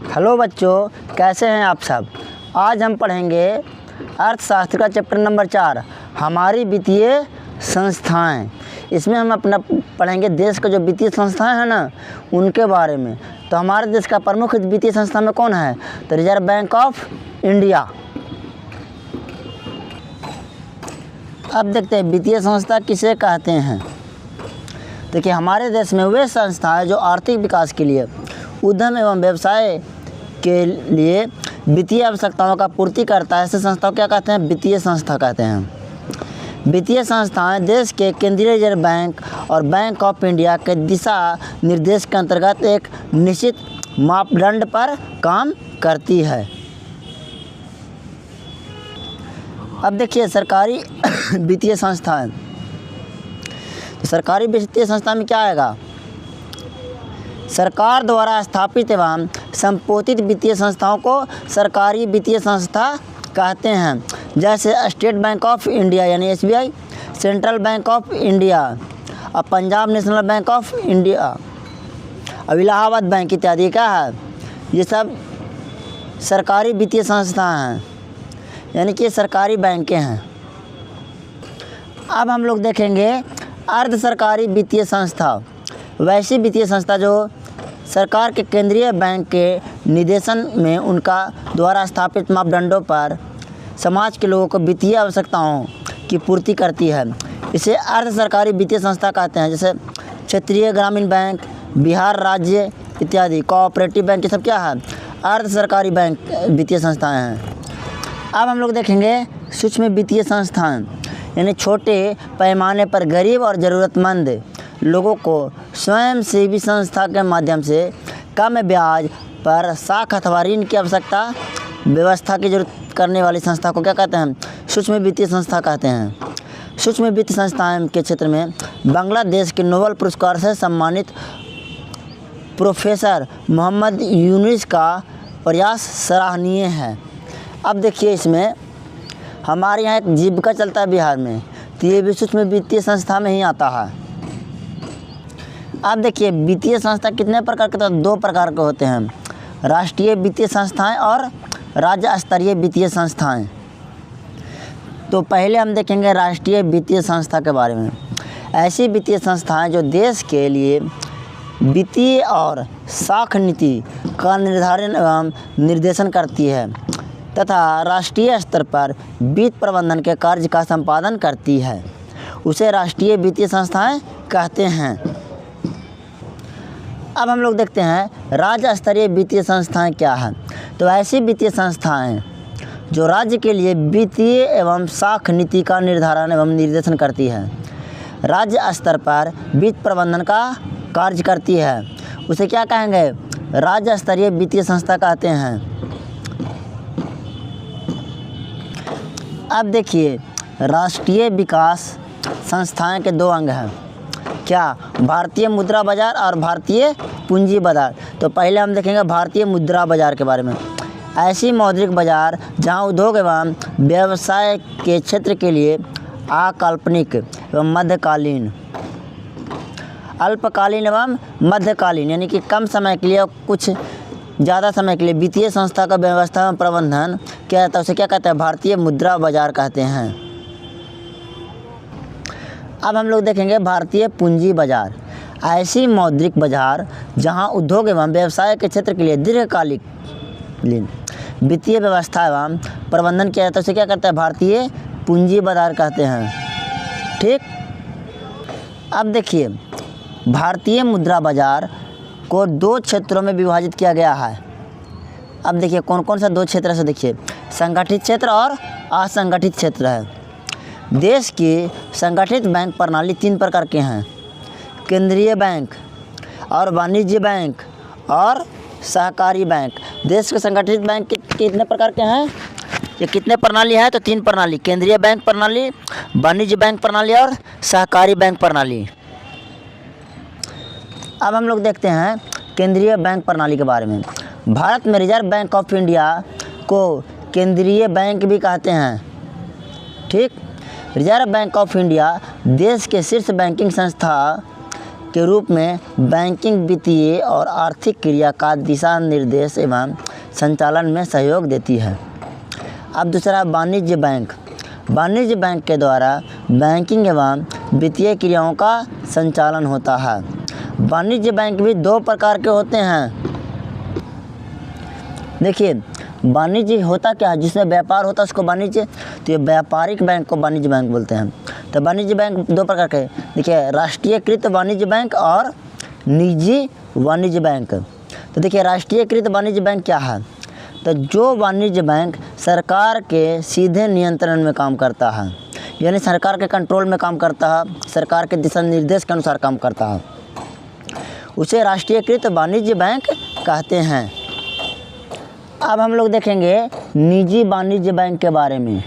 Hello बच्चों, कैसे हैं आप सब। आज हम पढ़ेंगे अर्थशास्त्र का चैप्टर नंबर 4 हमारी वित्तीय संस्थाएं। इसमें हम अपना पढ़ेंगे देश का जो वित्तीय संस्थाएं हैं ना उनके बारे में। तो हमारे देश का प्रमुख वित्तीय संस्था में कौन है, तो रिजर्व बैंक ऑफ इंडिया। अब देखते हैं वित्तीय संस्था किसे कहते हैं। देखिए, हमारे देश में वे संस्थाएं जो आर्थिक विकास के लिए, उद्यम एवं व्यवसाय के लिए वित्तीय आवश्यकताओं का पूर्ति करता है, ऐसे संस्थाओं क्या कहते हैं, वित्तीय संस्था कहते हैं। वित्तीय संस्थाएं देश के केंद्रीय रिजर्व बैंक और बैंक ऑफ इंडिया के दिशा निर्देश के अंतर्गत एक निश्चित मापदंड पर काम करती है। अब देखिए सरकारी वित्तीय संस्थाएं। सरकारी वित्तीय संस्था में क्या आएगा, सरकार द्वारा स्थापित एवं संपोषित वित्तीय संस्थाओं को सरकारी वित्तीय संस्था कहते हैं। जैसे स्टेट बैंक ऑफ इंडिया यानी SBI, Central Bank of India, और Punjab National Bank of India, और इलाहाबाद बैंक इत्यादि। क्या है, ये सब सरकारी वित्तीय संस्था हैं, यानी कि सरकारी बैंकें हैं। अब हम लोग देखेंगे अर्ध सरकारी वित्तीय संस्था। वैसी वित्तीय संस्था जो सरकार के केंद्रीय बैंक के निर्देशन में उनका द्वारा स्थापित मापदंडों पर समाज के लोगों को वित्तीय आवश्यकताओं की पूर्ति करती है, इसे अर्ध सरकारी वित्तीय संस्था कहते हैं। जैसे क्षेत्रीय ग्रामीण बैंक, बिहार राज्य इत्यादि, कोऑपरेटिव बैंक, ये सब क्या है, अर्ध सरकारी बैंक वित्तीय संस्थाएं हैं। अब हम लोग देखेंगे सूक्ष्म वित्तीय संस्थाएं, यानी छोटे पैमाने पर गरीब और ज़रूरतमंद लोगों को स्वयं सेवी संस्था के माध्यम से कम ब्याज पर साख अथवा ऋण की आवश्यकता व्यवस्था की जरूरत करने वाली संस्था को क्या कहते हैं, सूक्ष्म वित्तीय संस्था कहते हैं। सूक्ष्म वित्तीय संस्थाएं के क्षेत्र में बांग्लादेश के नोबेल पुरस्कार से सम्मानित प्रोफेसर मोहम्मद यूनुस का प्रयास सराहनीय है। अब देखिए, इसमें हमारे यहाँ एक जीविका चलता है बिहार में, तो ये भी सूक्ष्म वित्तीय संस्था में ही आता है। अब देखिए वित्तीय संस्था कितने प्रकार के, तो 2 प्रकार के होते हैं, राष्ट्रीय वित्तीय संस्थाएं और राज्य स्तरीय वित्तीय संस्थाएं। तो पहले हम देखेंगे राष्ट्रीय वित्तीय संस्था के बारे में। ऐसी वित्तीय संस्थाएं जो देश के लिए वित्तीय और साख नीति का निर्धारण एवं निर्देशन करती है तथा राष्ट्रीय स्तर पर वित्त प्रबंधन के कार्य का संपादन करती है, उसे राष्ट्रीय वित्तीय संस्थाएं कहते हैं। अब हम लोग देखते हैं राज्य स्तरीय वित्तीय संस्थाएं क्या हैं। तो ऐसी वित्तीय संस्थाएं जो राज्य के लिए वित्तीय एवं साख नीति का निर्धारण एवं निर्देशन करती है, राज्य स्तर पर वित्त प्रबंधन का कार्य करती है, उसे क्या कहेंगे, राज्य स्तरीय वित्तीय संस्था कहते हैं। अब देखिए राष्ट्रीय विकास संस्थाएं के 2 अंग हैं, क्या, भारतीय मुद्रा बाजार और भारतीय पूंजी बाजार। तो पहले हम देखेंगे भारतीय मुद्रा बाजार के बारे में। ऐसी मौद्रिक बाजार जहां उद्योग एवं व्यवसाय के क्षेत्र के लिए अकाल्पनिक एवं मध्यकालीन, अल्पकालीन एवं मध्यकालीन, यानी कि कम समय के लिए और कुछ ज़्यादा समय के लिए वित्तीय संस्था का व्यवस्था एवं प्रबंधन किया जाता है, उसे क्या कहते हैं, भारतीय मुद्रा बाजार कहते हैं। अब हम लोग देखेंगे भारतीय पूंजी बाजार। ऐसी मौद्रिक बाजार जहां उद्योग एवं व्यवसाय के क्षेत्र के लिए दीर्घकालिक वित्तीय व्यवस्था एवं प्रबंधन किया जाता है, उसे क्या कहते हैं, भारतीय पूंजी बाजार कहते हैं। ठीक। अब देखिए भारतीय मुद्रा बाजार को 2 क्षेत्रों में विभाजित किया गया है। अब देखिए कौन कौन सा 2 क्षेत्र से, देखिए संगठित क्षेत्र और असंगठित क्षेत्र है। देश की संगठित बैंक प्रणाली 3 प्रकार के हैं, केंद्रीय बैंक और वाणिज्य बैंक और सहकारी बैंक। देश के संगठित बैंक कितने प्रकार के हैं, ये कितने प्रणाली है, तो 3 प्रणाली, केंद्रीय बैंक प्रणाली, वाणिज्य बैंक प्रणाली और सहकारी बैंक प्रणाली। अब हम लोग देखते हैं केंद्रीय बैंक प्रणाली के बारे में। भारत में रिजर्व बैंक ऑफ इंडिया को केंद्रीय बैंक भी कहते हैं। ठीक। रिजर्व बैंक ऑफ इंडिया देश के शीर्ष बैंकिंग संस्था के रूप में बैंकिंग, वित्तीय और आर्थिक क्रिया का दिशा निर्देश एवं संचालन में सहयोग देती है। अब दूसरा, वाणिज्य बैंक। वाणिज्य बैंक के द्वारा बैंकिंग एवं वित्तीय क्रियाओं का संचालन होता है। वाणिज्य बैंक भी दो प्रकार के होते हैं। देखिए, वाणिज्य होता क्या है, जिसमें व्यापार होता है उसको वाणिज्य, तो ये व्यापारिक बैंक को वाणिज्य बैंक बोलते हैं। तो वाणिज्य बैंक दो प्रकार के, देखिए, राष्ट्रीयकृत वाणिज्य बैंक और निजी वाणिज्य बैंक। तो देखिए, राष्ट्रीयकृत वाणिज्य बैंक क्या है, तो जो वाणिज्य बैंक सरकार के सीधे नियंत्रण में काम करता है, यानी सरकार के कंट्रोल में काम करता है, सरकार के दिशा निर्देश के अनुसार काम करता है, उसे राष्ट्रीयकृत वाणिज्य बैंक कहते हैं। अब हम लोग देखेंगे निजी वाणिज्य बैंक के बारे में।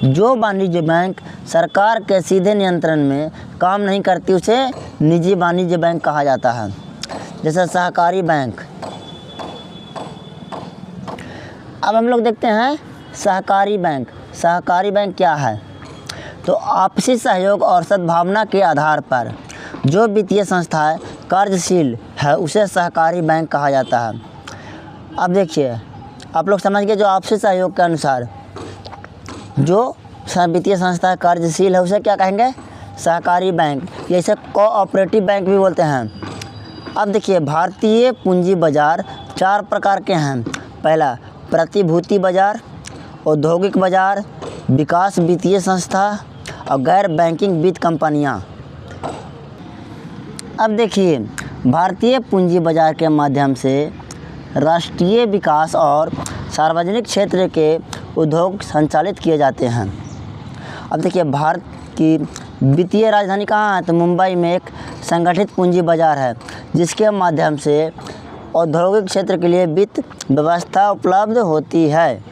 जो वाणिज्य बैंक सरकार के सीधे नियंत्रण में काम नहीं करती उसे निजी वाणिज्य बैंक कहा जाता है। जैसे सहकारी बैंक। अब हम लोग देखते हैं सहकारी बैंक। सहकारी बैंक क्या है, तो आपसी सहयोग और सद्भावना के आधार पर जो वित्तीय संस्थाएं कार्यशील है उसे सहकारी बैंक कहा जाता है। अब देखिए, आप लोग समझ गए, जो आपसी सहयोग के अनुसार जो वित्तीय संस्था कार्यशील है उसे क्या कहेंगे, सहकारी बैंक। जैसे कोऑपरेटिव बैंक भी बोलते हैं। अब देखिए, भारतीय पूंजी बाजार 4 प्रकार के हैं। पहला, प्रतिभूति बाजार, औद्योगिक बाजार, विकास वित्तीय संस्था और गैर बैंकिंग वित्त कंपनियां। अब देखिए, भारतीय पूंजी बाजार के माध्यम से राष्ट्रीय विकास और सार्वजनिक क्षेत्र के उद्योग संचालित किए जाते हैं। अब देखिए, भारत की वित्तीय राजधानी कहाँ है, तो मुंबई में एक संगठित पूंजी बाजार है जिसके माध्यम से औद्योगिक क्षेत्र के लिए वित्त व्यवस्था उपलब्ध होती है।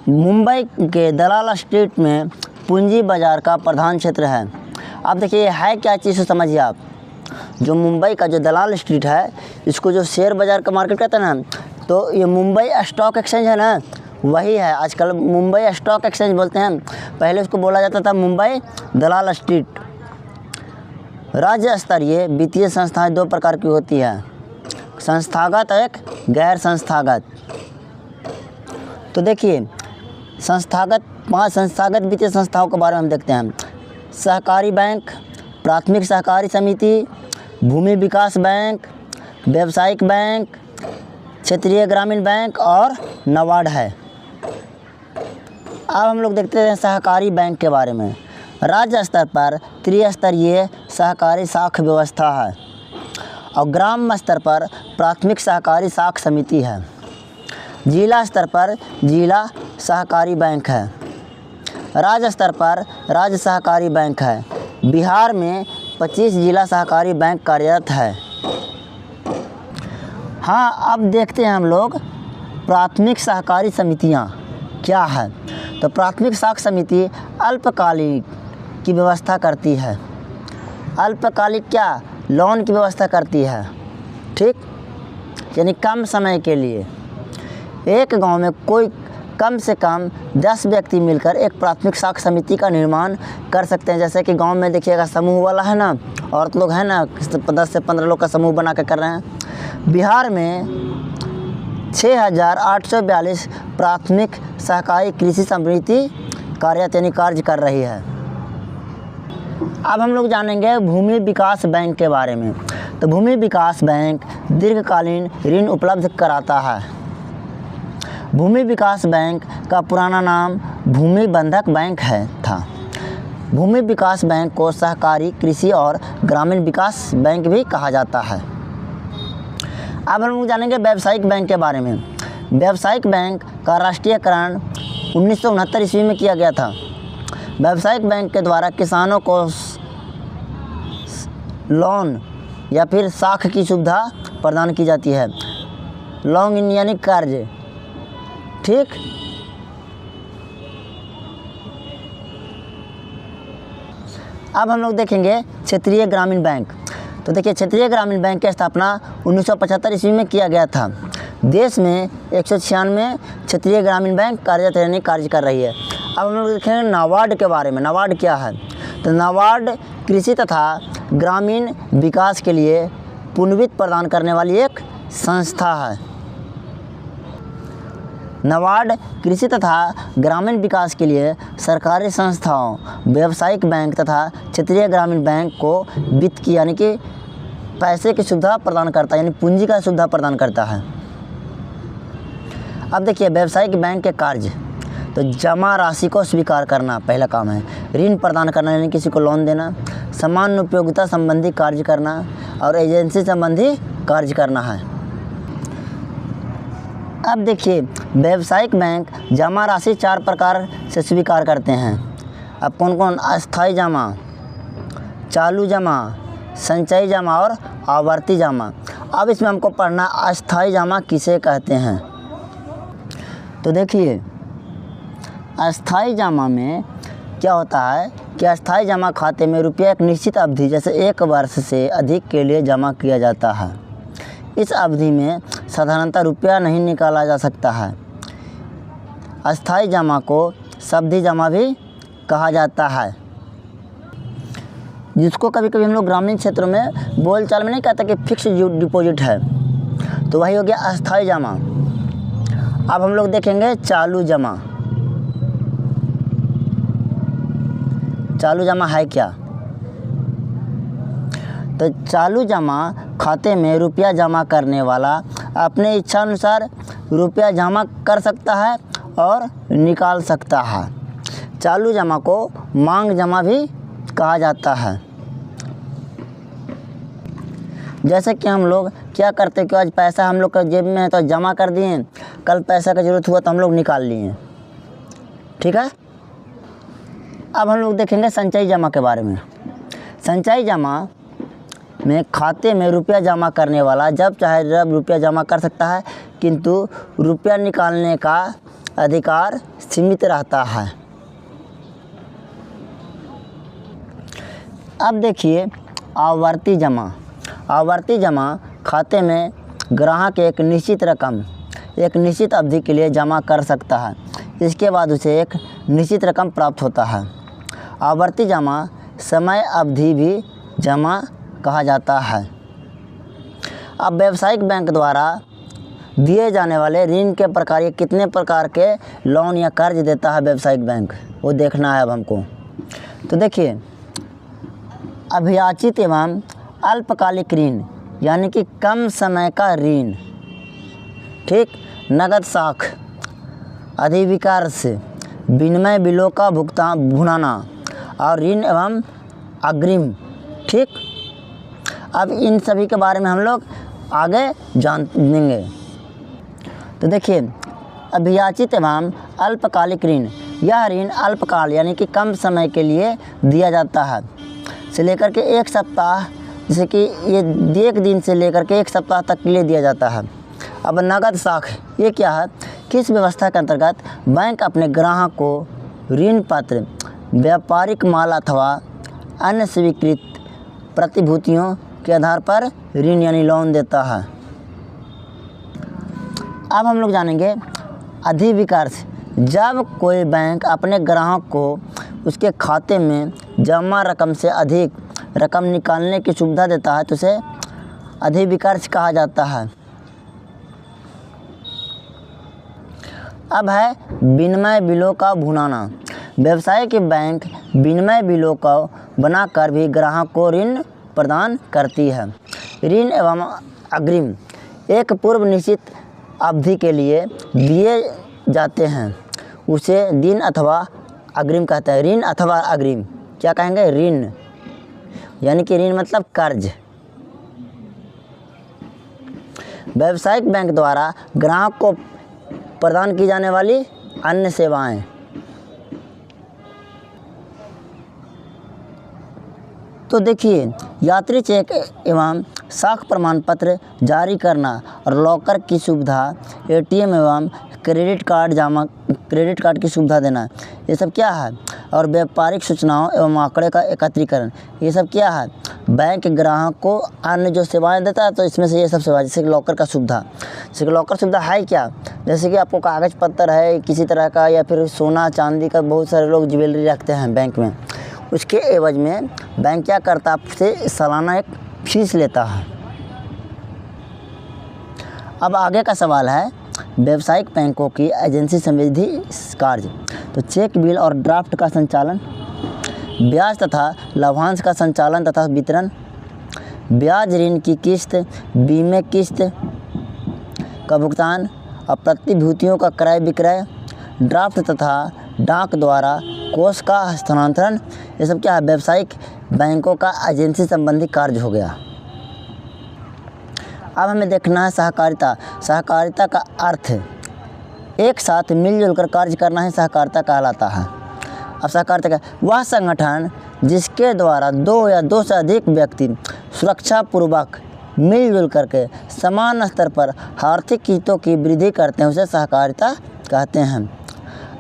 मुंबई के दलाल स्ट्रीट में पूंजी बाजार का प्रधान क्षेत्र है। अब देखिए, है क्या चीज़ समझिए आप। जो मुंबई का जो दलाल स्ट्रीट है, इसको जो शेयर बाज़ार का मार्केट कहते हैं ना, तो ये मुंबई स्टॉक एक्सचेंज है ना, वही है। आजकल मुंबई स्टॉक एक्सचेंज बोलते हैं, पहले उसको बोला जाता था मुंबई दलाल स्ट्रीट। राज्य स्तरीय वित्तीय संस्थाएं 2 प्रकार की होती है, संस्थागत एक गैर संस्थागत। तो देखिए, 5 संस्थागत वित्तीय संस्थाओं के बारे में हम देखते हैं। सहकारी बैंक, प्राथमिक सहकारी समिति, भूमि विकास बैंक, व्यावसायिक बैंक, क्षेत्रीय ग्रामीण बैंक और नाबार्ड है। अब हम लोग देखते हैं सहकारी बैंक के बारे में। राज्य स्तर पर त्रिस्तरीय सहकारी साख व्यवस्था है और ग्राम स्तर पर प्राथमिक सहकारी साख समिति है। जिला स्तर पर जिला सहकारी बैंक है। राज्य स्तर पर राज्य सहकारी बैंक है। बिहार में 25 जिला सहकारी बैंक कार्यरत है। हाँ, अब देखते हैं हम लोग प्राथमिक सहकारी समितियाँ क्या है। तो प्राथमिक साख समिति अल्पकालिक की व्यवस्था करती है। अल्पकालिक क्या, लोन की व्यवस्था करती है, ठीक, यानी कम समय के लिए। एक गांव में कोई कम से कम 10 व्यक्ति मिलकर एक प्राथमिक साख समिति का निर्माण कर सकते हैं। जैसे कि गांव में देखिएगा समूह वाला है ना, औरत लोग हैं ना, 10 से 15 लोग का समूह बना के कर रहे हैं। बिहार में 6,842 प्राथमिक सहकारी कृषि समिति कार्य कर रही है। अब हम लोग जानेंगे भूमि विकास बैंक के बारे में। तो भूमि विकास बैंक दीर्घकालीन ऋण उपलब्ध कराता है। भूमि विकास बैंक का पुराना नाम भूमि बंधक बैंक था। भूमि विकास बैंक को सहकारी कृषि और ग्रामीण विकास बैंक भी कहा जाता है। अब हम लोग जानेंगे व्यावसायिक बैंक के बारे में। व्यावसायिक बैंक का राष्ट्रीयकरण 1969 ईस्वी में किया गया था। व्यावसायिक बैंक के द्वारा किसानों को लोन या फिर साख की सुविधा प्रदान की जाती है। लोन यानी कर्ज, ठीक। अब हम लोग देखेंगे क्षेत्रीय ग्रामीण बैंक। तो देखिए, क्षेत्रीय ग्रामीण बैंक की स्थापना 1975 ईस्वी में किया गया था। देश में 196 क्षेत्रीय ग्रामीण बैंक कार्यरत रहने कार्य कर रही है। अब हम लोग देखेंगे नाबार्ड के बारे में। नाबार्ड क्या है, तो नाबार्ड कृषि तथा ग्रामीण विकास के लिए पुनर्वित्त प्रदान करने वाली एक संस्था है। नाबार्ड कृषि तथा ग्रामीण विकास के लिए सरकारी संस्थाओं, व्यावसायिक बैंक तथा क्षेत्रीय ग्रामीण बैंक को वित्त की यानी कि पैसे की सुविधा प्रदान करता है, यानी पूंजी का सुविधा प्रदान करता है। अब देखिए व्यावसायिक बैंक के कार्य, तो जमा राशि को स्वीकार करना पहला काम है, ऋण प्रदान करना यानी किसी को लोन देना, सामान्य उपयोगिता संबंधी कार्य करना और एजेंसी संबंधी कार्य करना है। अब देखिए व्यावसायिक बैंक जमा राशि 4 प्रकार से स्वीकार करते हैं। अब कौन कौन? अस्थायी जमा, चालू जमा, संचयी जमा और आवर्ती जमा। अब इसमें हमको पढ़ना अस्थायी जमा किसे कहते हैं। तो देखिए अस्थायी जमा में क्या होता है कि अस्थायी जमा खाते में रुपया एक निश्चित अवधि जैसे 1 वर्ष से अधिक के लिए जमा किया जाता है। इस अवधि में साधारणतः रुपया नहीं निकाला जा सकता है। अस्थायी जमा को सावधि जमा भी कहा जाता है, जिसको कभी कभी हम लोग ग्रामीण क्षेत्रों में बोलचाल में नहीं कहते कि फिक्स डिपॉजिट है, तो वही हो गया अस्थायी जमा। अब हम लोग देखेंगे चालू जमा। चालू जमा है क्या? तो चालू जमा खाते में रुपया जमा करने वाला अपने इच्छा अनुसार रुपया जमा कर सकता है और निकाल सकता है। चालू जमा को मांग जमा भी कहा जाता है। जैसे कि हम लोग क्या करते हैं कि आज पैसा हम लोग का जेब में है तो जमा कर दिए, कल पैसा का ज़रूरत हुआ तो हम लोग निकाल लिए, ठीक है। अब हम लोग देखेंगे संचयी जमा के बारे में। संचयी जमा में खाते में रुपया जमा करने वाला जब चाहे जब रुपया जमा कर सकता है, किंतु रुपया निकालने का अधिकार सीमित रहता है। अब देखिए आवर्ती जमा। आवर्ती जमा खाते में ग्राहक एक निश्चित रकम एक निश्चित अवधि के लिए जमा कर सकता है, इसके बाद उसे एक निश्चित रकम प्राप्त होता है। आवर्ती जमा समय अवधि भी जमा कहा जाता है। अब व्यावसायिक बैंक द्वारा दिए जाने वाले ऋण के प्रकार, ये कितने प्रकार के लोन या कर्ज देता है व्यावसायिक बैंक, वो देखना है अब हमको। तो देखिए अभियाचित एवं अल्पकालिक ऋण यानी कि कम समय का ऋण, ठीक। नगद साख, अधिविकार्ष, विनिमय बिलों का भुनाना और ऋण एवं अग्रिम, ठीक। अब इन सभी के बारे में हम लोग आगे जानेंगे। तो देखिए अभियाचित एवं अल्पकालिक ऋण, यह ऋण अल्पकाल यानी कि कम समय के लिए दिया जाता है, से लेकर के 1 सप्ताह, जैसे कि ये 1 दिन से लेकर के 1 सप्ताह तक के लिए दिया जाता है। अब नगद साख, ये क्या है? किस व्यवस्था के अंतर्गत बैंक अपने ग्राहक को ऋण पत्र, व्यापारिक माल अथवा अन्य स्वीकृत प्रतिभूतियों के आधार पर ऋण यानी लोन देता है। अब हम लोग जानेंगे अधिविकार्ष। जब कोई बैंक अपने ग्राहक को उसके खाते में जमा रकम से अधिक रकम निकालने की सुविधा देता है तो उसे अधिविकार्ष कहा जाता है। अब है विनिमय बिलों का भुनाना। व्यवसायिक बैंक विनिमय बिलों को बनाकर भी ग्राहक को ऋण प्रदान करती है। ऋण एवं अग्रिम एक पूर्व निश्चित अवधि के लिए दिए जाते हैं, उसे दिन अथवा अग्रिम कहते हैं। ऋण अथवा अग्रिम क्या कहेंगे? ऋण यानी कि ऋण मतलब कर्ज। व्यावसायिक बैंक द्वारा ग्राहक को प्रदान की जाने वाली अन्य सेवाएं। तो देखिए यात्री चेक एवं साख प्रमाण पत्र जारी करना और लॉकर की सुविधा, एटीएम एवं क्रेडिट कार्ड की सुविधा देना, ये सब क्या है? और व्यापारिक सूचनाओं एवं आंकड़े का एकत्रीकरण, ये सब क्या है? बैंक ग्राहक को अन्य जो सेवाएं देता है, तो इसमें से ये सब सेवा, जैसे कि लॉकर का सुविधा। जैसे कि लॉकर सुविधा है क्या? जैसे कि आपको कागज़ पत्र है किसी तरह का, या फिर सोना चांदी का, बहुत सारे लोग ज्वेलरी रखते हैं बैंक में, उसके एवज में बैंक क्या करता है, आपसे सालाना एक फीस लेता है। अब आगे का सवाल है व्यावसायिक बैंकों की एजेंसी संबंधी कार्य। तो चेक, बिल और ड्राफ्ट का संचालन, ब्याज तथा लाभांश का संचालन तथा वितरण, ब्याज ऋण की किस्त, बीमे किस्त का भुगतान, प्रतिभूतियों का क्रय विक्रय, ड्राफ्ट तथा डाक द्वारा कोष का हस्तांतरण, ये सब क्या है, व्यावसायिक बैंकों का एजेंसी संबंधी कार्य हो गया। अब हमें देखना है सहकारिता। सहकारिता का अर्थ एक साथ मिलजुल कर कार्य करना ही सहकारिता कहलाता है। अब सहकारिता का वह संगठन जिसके द्वारा दो या दो से अधिक व्यक्ति सुरक्षापूर्वक मिलजुल करके समान स्तर पर आर्थिक हितों की वृद्धि करते हैं, उसे सहकारिता कहते हैं।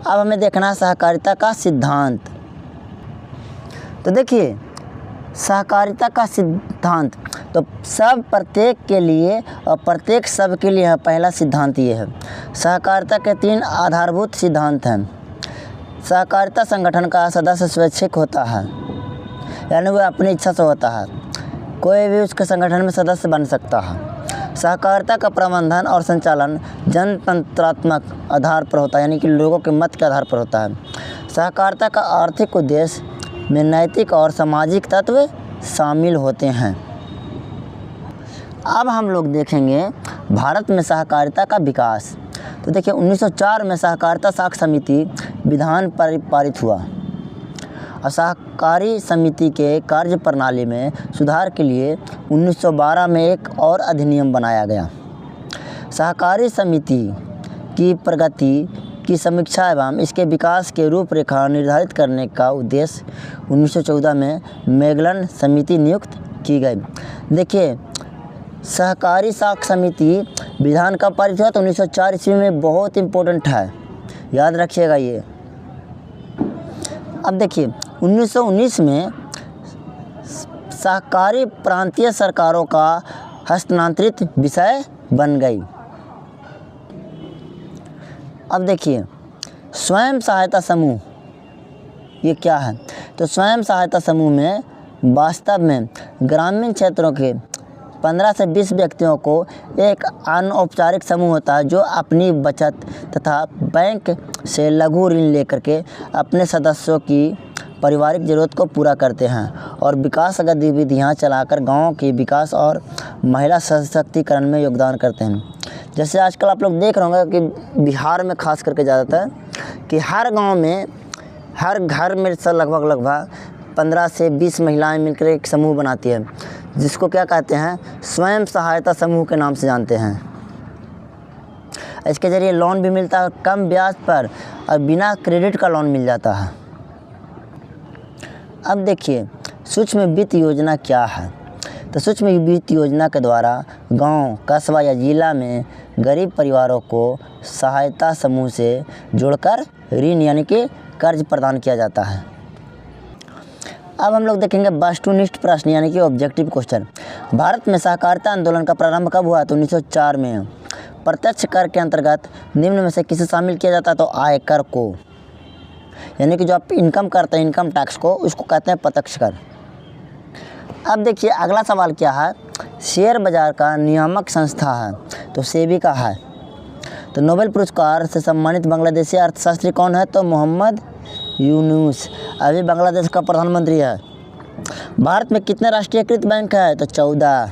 अब हमें देखना है सहकारिता का सिद्धांत। तो देखिए सहकारिता का सिद्धांत, तो सब प्रत्येक के लिए और प्रत्येक सब के लिए है, पहला सिद्धांत ये है। सहकारिता के 3 आधारभूत सिद्धांत हैं। सहकारिता संगठन का सदस्य स्वैच्छिक होता है, यानी वह अपनी इच्छा से होता है, कोई भी उसके संगठन में सदस्य बन सकता है। सहकारिता का प्रबंधन और संचालन जनतंत्रात्मक आधार पर होता है, यानी कि लोगों के मत के आधार पर होता है। सहकारिता का आर्थिक उद्देश्य में नैतिक और सामाजिक तत्व शामिल होते हैं। अब हम लोग देखेंगे भारत में सहकारिता का विकास। तो देखिए 1904 में सहकारिता साख समिति विधान पारित हुआ और सहकारी समिति के कार्य प्रणाली में सुधार के लिए 1912 में एक और अधिनियम बनाया गया। सहकारी समिति की प्रगति की समीक्षा एवं इसके विकास के रूपरेखा निर्धारित करने का उद्देश्य 1914 में मैगलन समिति नियुक्त की गई। देखिए सहकारी साख समिति विधान कब पारित हुआ, तो 1904 ईस्वी में, बहुत इम्पोर्टेंट है, याद रखिएगा ये। अब देखिए 1919 में सहकारी प्रांतीय सरकारों का हस्तांतरित विषय बन गई। अब देखिए स्वयं सहायता समूह ये क्या है, तो स्वयं सहायता समूह में वास्तव में ग्रामीण क्षेत्रों के 15 से 20 व्यक्तियों को एक अनौपचारिक समूह होता है जो अपनी बचत तथा बैंक से लघु ऋण लेकर के अपने सदस्यों की पारिवारिक ज़रूरत को पूरा करते हैं और विकास गतिविधियां चलाकर गाँव के विकास और महिला सशक्तिकरण में योगदान करते हैं। जैसे आजकल आप लोग देख रहे होंगे कि बिहार में खास करके ज़्यादातर कि हर गांव में, हर घर में लगभग 15 से 20 महिलाएं मिलकर एक समूह बनाती है, जिसको क्या कहते हैं, स्वयं सहायता समूह के नाम से जानते हैं। इसके ज़रिए लोन भी मिलता है कम ब्याज पर और बिना क्रेडिट का लोन मिल जाता है। अब देखिए सूक्ष्म वित्त योजना क्या है, तो सूक्ष्म वित्त योजना के द्वारा गांव, कस्बा या जिला में गरीब परिवारों को सहायता समूह से जोड़कर ऋण यानी कि कर्ज प्रदान किया जाता है। अब हम लोग देखेंगे वस्तुनिष्ठ प्रश्न यानी कि ऑब्जेक्टिव क्वेश्चन। भारत में सहकारिता आंदोलन का प्रारंभ कब हुआ, तो 1904 में। प्रत्यक्ष कर के अंतर्गत निम्न में से किसे शामिल किया जाता है, तो आयकर को, यानी कि जो आप इनकम करते हैं, इनकम टैक्स को, उसको कहते हैं प्रत्यक्ष कर। अब देखिए अगला सवाल क्या है, शेयर बाजार का नियामक संस्था है, तो सेबी का है। तो नोबेल पुरस्कार से सम्मानित बांग्लादेशी अर्थशास्त्री कौन है, तो मोहम्मद यूनुस, अभी बांग्लादेश का प्रधानमंत्री है। भारत में कितने राष्ट्रीयकृत बैंक है, तो 14।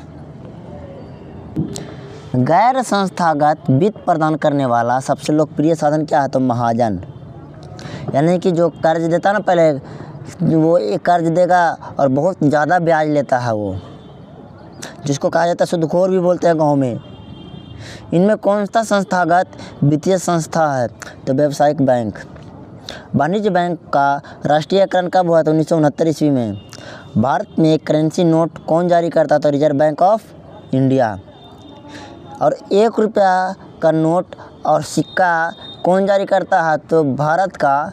गैर संस्थागत वित्त प्रदान करने वाला सबसे लोकप्रिय साधन क्या है, तो महाजन, यानी कि जो कर्ज देता ना, पहले वो एक कर्ज देगा और बहुत ज़्यादा ब्याज लेता है, वो जिसको कहा जाता है सूदखोर भी बोलते हैं गाँव में। इनमें कौन सा संस्थागत वित्तीय संस्था है, तो व्यावसायिक बैंक। वाणिज्य बैंक का राष्ट्रीयकरण कब हुआ, तो 1969 ईस्वी में। भारत में एक करेंसी नोट कौन जारी करता, तो रिजर्व बैंक ऑफ इंडिया। और 1 रुपया का नोट और सिक्का कौन जारी करता है, तो भारत का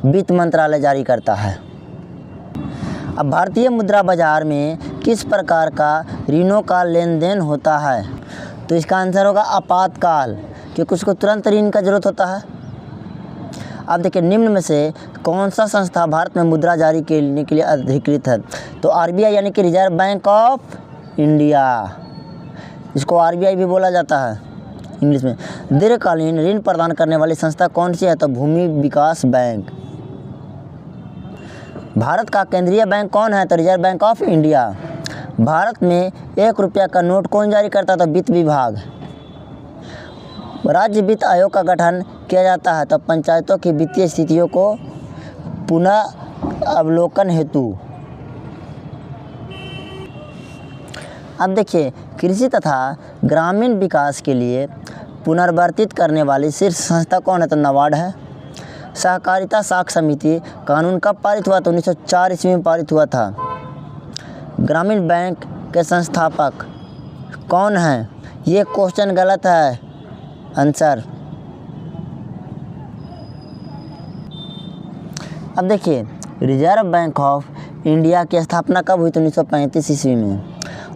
वित्त मंत्रालय जारी करता है। अब भारतीय मुद्रा बाजार में किस प्रकार का ऋणों का लेन देन होता है, तो इसका आंसर होगा आपातकाल, क्योंकि उसको तुरंत ऋण का ज़रूरत होता है। अब देखिए निम्न में से कौन सा संस्था भारत में मुद्रा जारी करने के लिए अधिकृत है? तो आरबीआई यानी कि रिजर्व बैंक ऑफ इंडिया, इसको आरबीआई भी बोला जाता है इंग्लिश में। दीर्घकालीन ऋण प्रदान करने वाली संस्था कौन सी है? तो भूमि विकास बैंक। भारत का केंद्रीय बैंक कौन है? तो reserve bank of India. Bharat में 1 रुपया का नोट कौन जारी करता है? तो वित्त विभाग। राज्य वित्त आयोग का गठन किया जाता है तो पंचायतों की वित्तीय स्थितियों को पुनः अवलोकन हेतु। अब देखिए कृषि तथा ग्रामीण विकास के लिए पुनर्वर्तित करने वाली शीर्ष संस्था कौन है? तो नाबार्ड है। सहकारिता साख समिति कानून कब पारित हुआ? तो 1904 ईस्वी में पारित हुआ था। ग्रामीण बैंक के संस्थापक कौन हैं? ये क्वेश्चन गलत है, आंसर। अब देखिए रिजर्व बैंक ऑफ इंडिया की स्थापना कब हुई? तो 1935 ईस्वी में।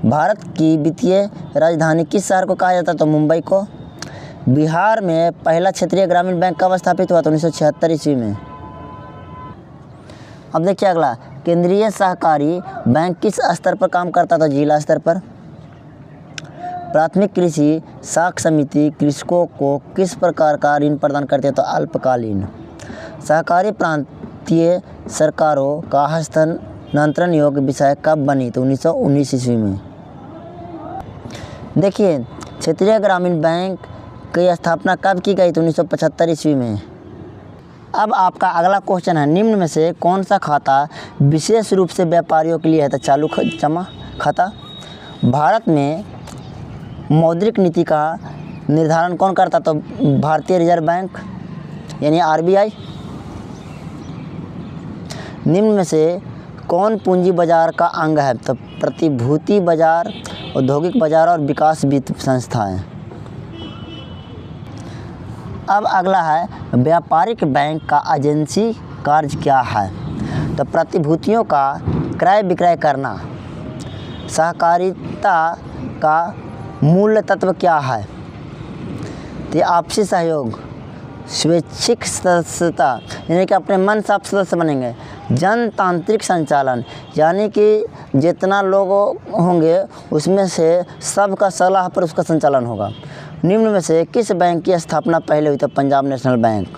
भारत की वित्तीय राजधानी किस शहर को कहा जाता है? तो मुंबई को। बिहार में पहला क्षेत्रीय ग्रामीण बैंक कब स्थापित हुआ? तो 1976 ईस्वी में। अब देखिए अगला, केंद्रीय सहकारी बैंक किस स्तर पर काम करता था? जिला स्तर पर। प्राथमिक कृषि साख समिति कृषकों को किस प्रकार का ऋण प्रदान करती है? तो अल्पकालीन। सहकारी प्रांतीय सरकारों का हस्तांतरण योग्य विषय कब बनी? तो 1919 ईस्वी में। देखिए क्षेत्रीय ग्रामीण बैंक की स्थापना कब की गई? तो 1975 ईस्वी में। अब आपका अगला क्वेश्चन है, निम्न में से कौन सा खाता विशेष रूप से व्यापारियों के लिए है? तो चालू जमा खाता। भारत में मौद्रिक नीति का निर्धारण कौन करता? तो भारतीय रिजर्व बैंक यानी आरबीआई। निम्न में से कौन पूंजी बाजार का अंग है? तो प्रतिभूति बाजार, औद्योगिक बाजार और विकास वित्त संस्थाएं। अब अगला है, व्यापारिक बैंक का एजेंसी कार्य क्या है? तो प्रतिभूतियों का क्रय विक्रय करना। सहकारिता का मूल तत्व क्या है? तो आपसी सहयोग, स्वैच्छिक सदस्यता यानी कि अपने मन से आप सदस्य बनेंगे। जनतांत्रिक संचालन यानी कि जितना लोग होंगे उसमें से सबका सलाह पर उसका संचालन होगा। निम्न में से किस बैंक की स्थापना पहले हुई? तो पंजाब नेशनल बैंक।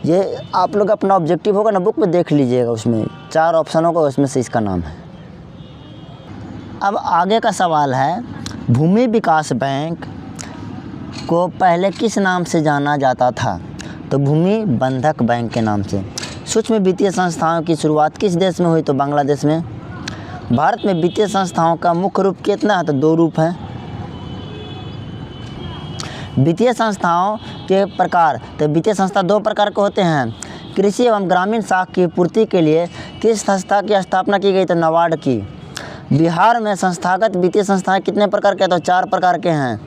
ये आप लोग अपना ऑब्जेक्टिव होगा ना, बुक में देख लीजिएगा, उसमें 4 ऑप्शन होगा, उसमें से इसका नाम है। अब आगे का सवाल है, भूमि विकास बैंक को पहले किस नाम से जाना जाता था? तो भूमि बंधक बैंक के नाम से। सूक्ष्म वित्तीय संस्थाओं की शुरुआत किस देश में हुई? तो बांग्लादेश में। भारत में वित्तीय संस्थाओं का मुख्य रूप कितना है? तो 2 रूप हैं। वित्तीय संस्थाओं के प्रकार, तो वित्तीय संस्था 2 प्रकार के होते हैं। कृषि एवं ग्रामीण साख की पूर्ति के लिए किस संस्था की स्थापना की गई? तो नाबार्ड की। बिहार में संस्थागत वित्तीय संस्थाएं कितने प्रकार के? तो 4 प्रकार के हैं।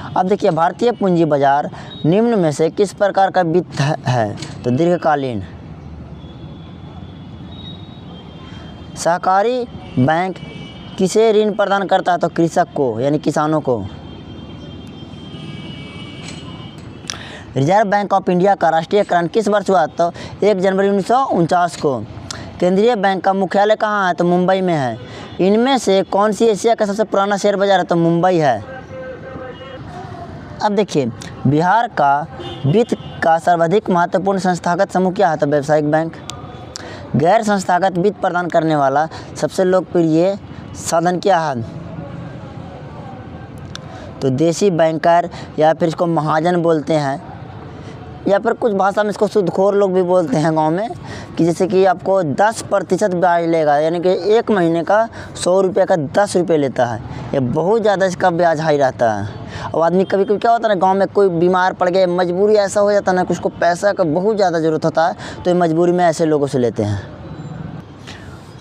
अब देखिए भारतीय पूंजी बाजार निम्न में से किस प्रकार का वित्त है? तो दीर्घकालीन। सहकारी बैंक किसे ऋण प्रदान करता है? तो कृषक को यानी किसानों को। रिजर्व बैंक ऑफ इंडिया का राष्ट्रीयकरण किस वर्ष हुआ? तो 1 जनवरी 1949 को। केंद्रीय बैंक का मुख्यालय कहाँ है? तो मुंबई में है। इनमें से कौन सी एशिया का सबसे पुराना शेयर बाजार है? तो मुंबई है। अब देखिए बिहार का वित्त का सर्वाधिक महत्वपूर्ण संस्थागत समूह क्या है? तो व्यावसायिक बैंक। गैर संस्थागत वित्त प्रदान करने वाला सबसे लोकप्रिय साधन क्या है? तो देसी बैंकर या फिर इसको महाजन बोलते हैं, या फिर कुछ भाषा में इसको सूदखोर लोग भी बोलते हैं गांव में, कि जैसे कि आपको 10% ब्याज लेगा, यानी कि 1 महीने का 100 रुपये का 10 रुपये लेता है। ये बहुत ज़्यादा इसका ब्याज हाई रहता है। और आदमी कभी कभी क्या होता है ना, गांव में कोई बीमार पड़ गए, मजबूरी ऐसा हो जाता है ना कि उसको पैसा का बहुत ज़्यादा ज़रूरत होता है, तो ये मजबूरी में ऐसे लोगों से लेते हैं।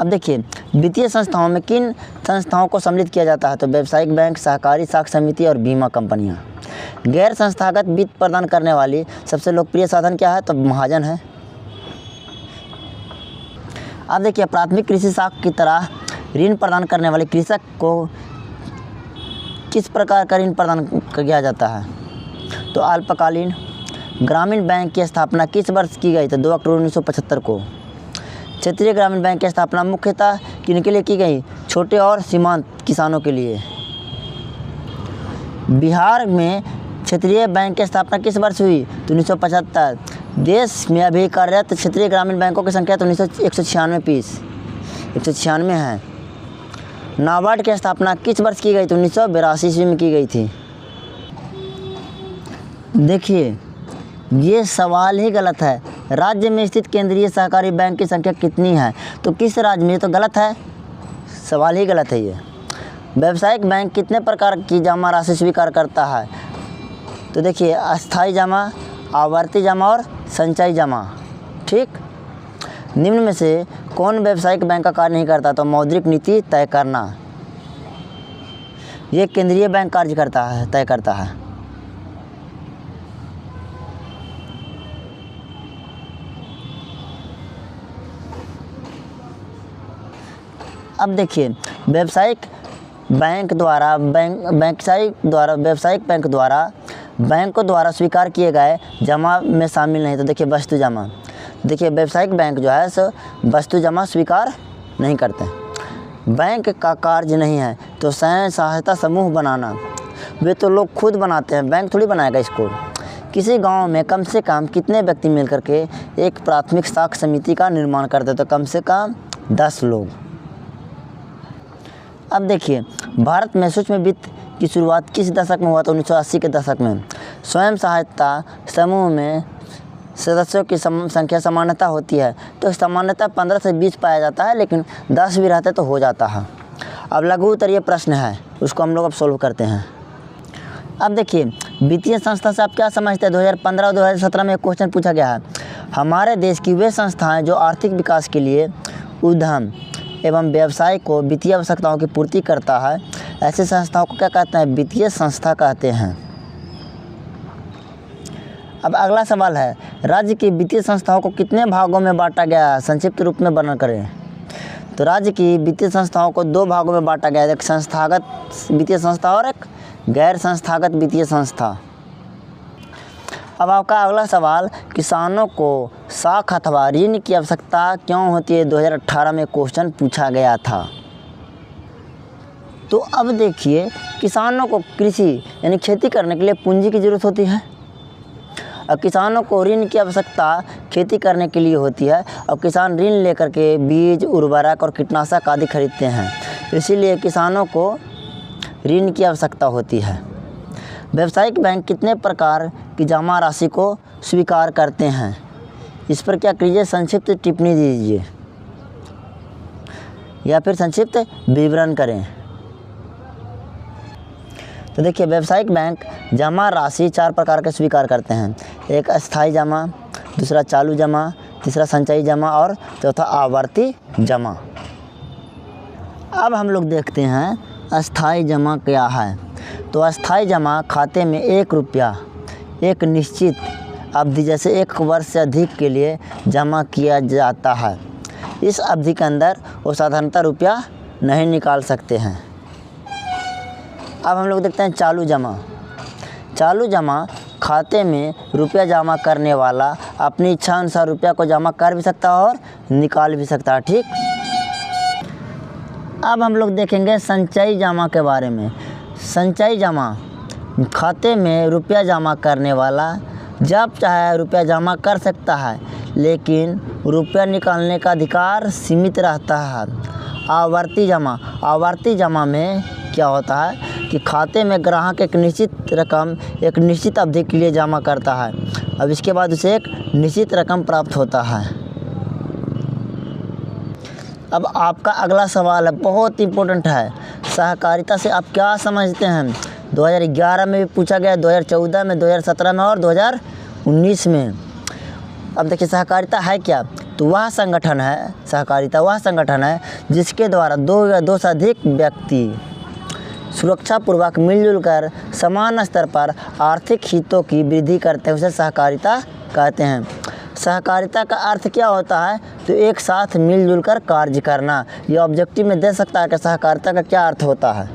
अब देखिए वित्तीय संस्थाओं में किन संस्थाओं को सम्मिलित किया जाता है? तो व्यावसायिक बैंक, सहकारी साख समिति और बीमा कंपनियां। गैर संस्थागत वित्त प्रदान करने वाली सबसे लोकप्रिय साधन क्या है? तो महाजन है। अब देखिए प्राथमिक कृषि साख की तरह ऋण प्रदान करने वाले कृषक को किस प्रकार का ऋण प्रदान किया जाता है? तो अल्पकालीन। ग्रामीण बैंक की स्थापना किस वर्ष की गई? तो 2 अक्टूबर 1975 को। क्षेत्रीय ग्रामीण बैंक की स्थापना मुख्यतः किनके लिए की गई? छोटे और सीमांत किसानों के लिए। बिहार में क्षेत्रीय बैंक की स्थापना किस वर्ष हुई? तो 1975। देश में अभी कार्यरत क्षेत्रीय ग्रामीण बैंकों की संख्या तो 196 है। नाबार्ड की स्थापना किस वर्ष की गई? तो 1982 ईस्वी में की गई थी। देखिए, ये सवाल ही गलत है। राज्य में स्थित केंद्रीय सहकारी बैंक की संख्या कितनी है? तो किस राज्य में? ये तो गलत है, सवाल ही गलत है ये। व्यावसायिक बैंक कितने प्रकार की जमा राशि स्वीकार करता है? तो देखिए, अस्थायी जमा, आवर्ती जमा और संचयी जमा। ठीक। निम्न में से कौन व्यावसायिक बैंक का कार्य नहीं करता? तो मौद्रिक नीति तय करना। ये केंद्रीय बैंक कार्य करता है, तय करता है। अब देखिए, व्यावसायिक बैंक द्वारा बैंकों द्वारा स्वीकार किए गए जमा में शामिल नहीं। तो देखिए, वस्तु जमा। देखिए, व्यावसायिक बैंक जो है सो वस्तु जमा स्वीकार नहीं करते। बैंक का कार्य नहीं है तो स्वयं सहायता समूह बनाना, वे तो लोग खुद बनाते हैं, बैंक थोड़ी बनाएगा इसको। किसी गांव में कम से कम कितने व्यक्ति मिलकर के एक प्राथमिक साख समिति का निर्माण करते? तो कम से कम 10 लोग। अब देखिए, भारत में सूक्ष्म वित्त की शुरुआत किस दशक में हुआ? तो 1980 के दशक में। स्वयं सहायता समूह में सदस्यों की संख्या सामान्यतः होती है, तो सामान्यतः 15 से 20 पाया जाता है, लेकिन 10 भी रहते तो हो जाता है। अब लघु उत्तरीय प्रश्न है, उसको हम लोग अब सोल्व करते हैं। अब देखिए, वित्तीय संस्था से आप क्या समझते हैं? 2015 और 2017 में एक क्वेश्चन पूछा गया है। हमारे देश की वे संस्थाएं जो आर्थिक विकास के लिए उद्यम एवं व्यवसाय को वित्तीय आवश्यकताओं की पूर्ति करता है, ऐसे संस्थाओं को क्या कहते हैं? वित्तीय संस्था कहते हैं। अब अगला सवाल है, राज्य की वित्तीय संस्थाओं को कितने भागों में बांटा गया है? संक्षिप्त रूप में वर्णन करें। तो राज्य की वित्तीय संस्थाओं को 2 भागों में बांटा गया है, एक संस्थागत वित्तीय संस्था और एक गैर संस्थागत वित्तीय संस्था। अब आपका अगला सवाल, किसानों को साख अथवा ऋण की आवश्यकता क्यों होती है? 2018 में क्वेश्चन पूछा गया था। तो अब देखिए, किसानों को कृषि यानी खेती करने के लिए पूंजी की ज़रूरत होती है, और किसानों को ऋण की आवश्यकता खेती करने के लिए होती है, और किसान ऋण लेकर के बीज, उर्वरक और कीटनाशक आदि खरीदते हैं, इसीलिए किसानों को ऋण की आवश्यकता होती है। व्यावसायिक बैंक कितने प्रकार की जमा राशि को स्वीकार करते हैं? इस पर क्या कीजिए? संक्षिप्त टिप्पणी दीजिए या फिर संक्षिप्त विवरण करें। तो देखिए, व्यावसायिक बैंक जमा राशि 4 प्रकार के स्वीकार करते हैं। एक अस्थायी जमा, दूसरा चालू जमा, तीसरा संचयी जमा और चौथा आवर्ती जमा। अब हम लोग देखते हैं अस्थायी जमा क्या है। तो अस्थायी जमा खाते में 1 रुपया एक निश्चित अवधि जैसे 1 वर्ष से अधिक के लिए जमा किया जाता है। इस अवधि के अंदर वो साधारणतः रुपया नहीं निकाल सकते हैं। अब हम लोग देखते हैं चालू जमा। चालू जमा खाते में रुपया जमा करने वाला अपनी इच्छा अनुसार रुपया को जमा कर भी सकता है और निकाल भी सकता है। ठीक। अब हम लोग देखेंगे संचयी जमा के बारे में। संचयी जमा खाते में रुपया जमा करने वाला जब चाहे रुपया जमा कर सकता है, लेकिन रुपया निकालने का अधिकार सीमित रहता है। आवर्ती जमा में क्या होता है कि खाते में ग्राहक एक निश्चित रकम एक निश्चित अवधि के लिए जमा करता है, अब इसके बाद उसे एक निश्चित रकम प्राप्त होता है। अब आपका अगला सवाल है, बहुत इम्पोर्टेंट है। सहकारिता से आप क्या समझते हैं? 2011 में भी पूछा गया, 2014 में, 2017 में और 2019 में। अब देखिए, सहकारिता है क्या? तो वह संगठन है, सहकारिता वह संगठन है जिसके द्वारा 2 या 2 से अधिक व्यक्ति सुरक्षापूर्वक मिलजुल कर समान स्तर पर आर्थिक हितों की वृद्धि करते हैं, उसे सहकारिता कहते हैं। सहकारिता का अर्थ क्या होता है? तो एक साथ मिलजुल कर कार्य करना। ये ऑब्जेक्टिव में दे सकता है कि सहकारिता का क्या अर्थ होता है।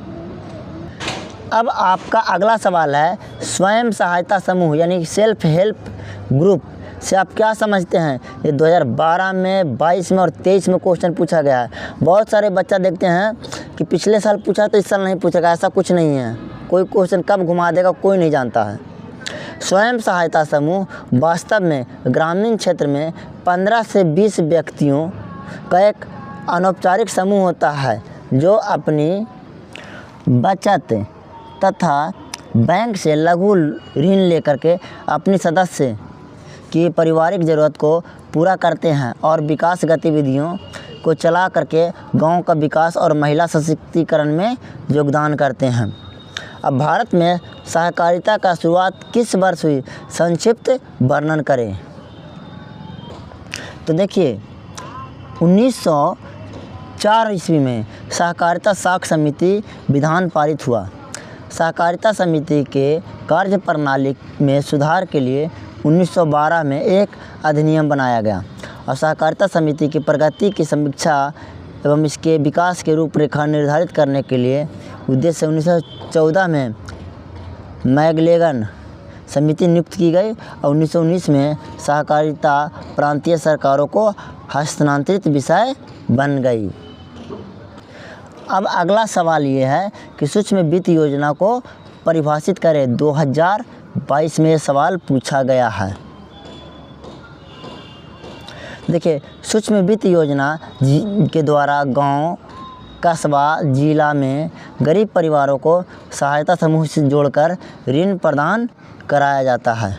अब आपका अगला सवाल है, स्वयं सहायता समूह यानी सेल्फ हेल्प ग्रुप से आप क्या समझते हैं? ये 2012 में, 22 में और 23 में क्वेश्चन पूछा गया है। बहुत सारे बच्चा देखते हैं कि पिछले साल पूछा तो इस साल नहीं पूछेगा, ऐसा कुछ नहीं है। कोई क्वेश्चन कब घुमा देगा कोई नहीं जानता है। स्वयं सहायता समूह वास्तव में ग्रामीण क्षेत्र में 15 से 20 व्यक्तियों का एक अनौपचारिक समूह होता है जो अपनी बचत तथा बैंक से लघु ऋण लेकर के अपनी सदस्य की पारिवारिक ज़रूरत को पूरा करते हैं और विकास गतिविधियों को चला करके गांव का विकास और महिला सशक्तिकरण में योगदान करते हैं। अब भारत में सहकारिता का शुरुआत किस वर्ष हुई? संक्षिप्त वर्णन करें। तो देखिए 1904 ईस्वी में सहकारिता साख समिति विधान पारित हुआ। सहकारिता समिति के कार्य प्रणाली में सुधार के लिए 1912 में एक अधिनियम बनाया गया और सहकारिता समिति की प्रगति की समीक्षा एवं इसके विकास के रूपरेखा निर्धारित करने के लिए उद्देश्य 1914 में मैगलेगन समिति नियुक्त की गई और 1919 में सहकारिता प्रांतीय सरकारों को हस्तांतरित विषय बन गई। अब अगला सवाल ये है कि सूक्ष्म वित्त योजना को परिभाषित करें। 2022 में ये सवाल पूछा गया है। देखिए सूक्ष्म वित्त योजना के द्वारा गांव, कस्बा, जिला में गरीब परिवारों को सहायता समूह से जोड़कर ऋण प्रदान कराया जाता है।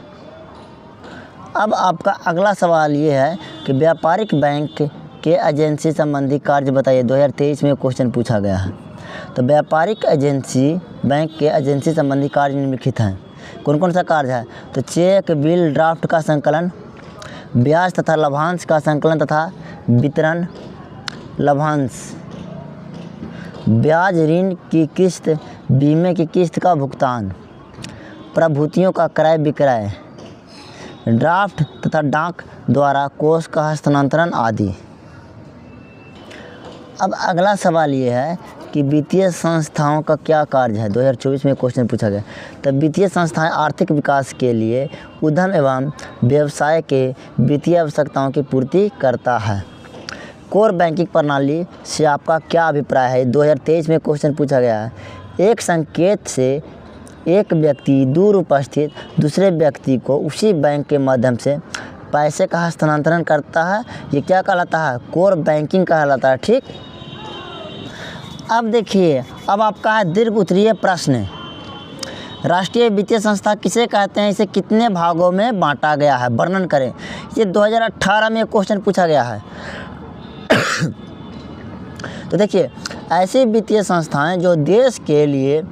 अब आपका अगला सवाल ये है कि व्यापारिक बैंक के एजेंसी संबंधी कार्य बताइए। 2023 में क्वेश्चन पूछा गया है। तो व्यापारिक एजेंसी बैंक के एजेंसी संबंधी कार्य निम्नलिखित हैं। कौन कौन सा कार्य है? तो चेक, बिल, ड्राफ्ट का संकलन, ब्याज तथा लाभांश का संकलन तथा वितरण, लाभांश, ब्याज, ऋण की किस्त, बीमे की किस्त का भुगतान, प्रभूतियों का क्रय विक्रय, ड्राफ्ट तथा डाक द्वारा कोष का हस्तांतरण आदि। अब अगला सवाल ये है कि वित्तीय संस्थाओं का क्या कार्य है? 2024 में क्वेश्चन पूछा गया। तब वित्तीय संस्थाएं आर्थिक विकास के लिए उद्यम एवं व्यवसाय के वित्तीय आवश्यकताओं की पूर्ति करता है। कोर बैंकिंग प्रणाली से आपका क्या अभिप्राय है? 2023 में क्वेश्चन पूछा गया है। एक संकेत से एक व्यक्ति दूर उपस्थित दूसरे व्यक्ति को उसी बैंक के माध्यम से पैसे का हस्तांतरण करता है। ये क्या कहलाता है? कोर बैंकिंग कहलाता है। ठीक। अब देखिए, अब आपका है दीर्घ उत्तरीय प्रश्न। राष्ट्रीय वित्तीय संस्था किसे कहते हैं? इसे कितने भागों में बांटा गया है? वर्णन करें। ये 2018 में क्वेश्चन पूछा गया है। तो देखिए, ऐसी वित्तीय संस्थाएं जो देश के लिए